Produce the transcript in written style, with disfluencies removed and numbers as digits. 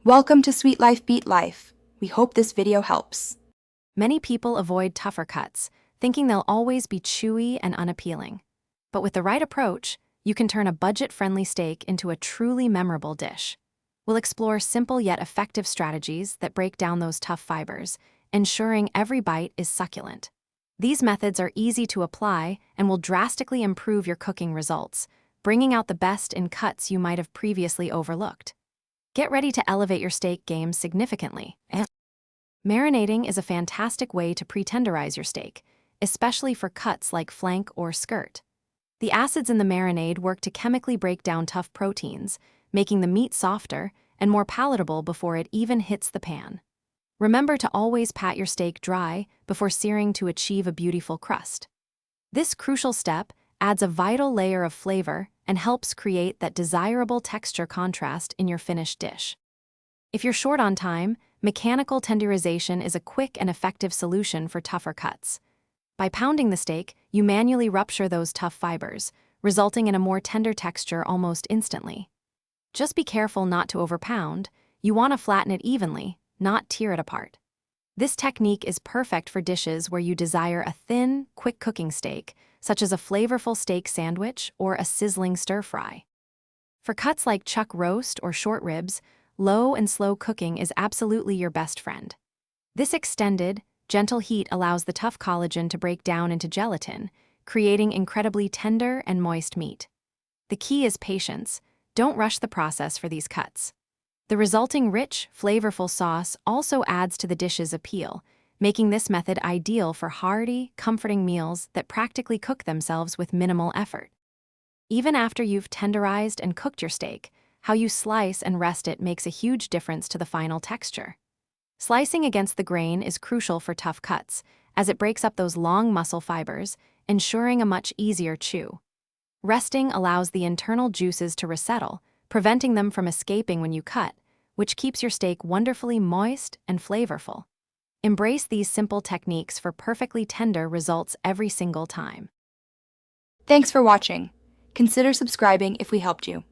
Welcome to Sweet Life Beat Life. We hope this video helps. Many people avoid tougher cuts, thinking they'll always be chewy and unappealing. But with the right approach, you can turn a budget-friendly steak into a truly memorable dish. We'll explore simple yet effective strategies that break down those tough fibers, ensuring every bite is succulent. These methods are easy to apply and will drastically improve your cooking results, bringing out the best in cuts you might have previously overlooked. Get ready to elevate your steak game significantly. Marinating is a fantastic way to pre-tenderize your steak, especially for cuts like flank or skirt. The acids in the marinade work to chemically break down tough proteins, making the meat softer and more palatable before it even hits the pan. Remember to always pat your steak dry before searing to achieve a beautiful crust. This crucial step adds a vital layer of flavor and helps create that desirable texture contrast in your finished dish. If you're short on time, mechanical tenderization is a quick and effective solution for tougher cuts. By pounding the steak, you manually rupture those tough fibers, resulting in a more tender texture almost instantly. Just be careful not to overpound. You want to flatten it evenly, not tear it apart. This technique is perfect for dishes where you desire a thin, quick-cooking steak, such as a flavorful steak sandwich or a sizzling stir-fry. For cuts like chuck roast or short ribs, low and slow cooking is absolutely your best friend. This extended, gentle heat allows the tough collagen to break down into gelatin, creating incredibly tender and moist meat. The key is patience. Don't rush the process for these cuts. The resulting rich, flavorful sauce also adds to the dish's appeal, making this method ideal for hearty, comforting meals that practically cook themselves with minimal effort. Even after you've tenderized and cooked your steak, how you slice and rest it makes a huge difference to the final texture. Slicing against the grain is crucial for tough cuts, as it breaks up those long muscle fibers, ensuring a much easier chew. Resting allows the internal juices to resettle, preventing them from escaping when you cut, which keeps your steak wonderfully moist and flavorful. Embrace these simple techniques for perfectly tender results every single time. Thanks for watching. Consider subscribing if we helped you.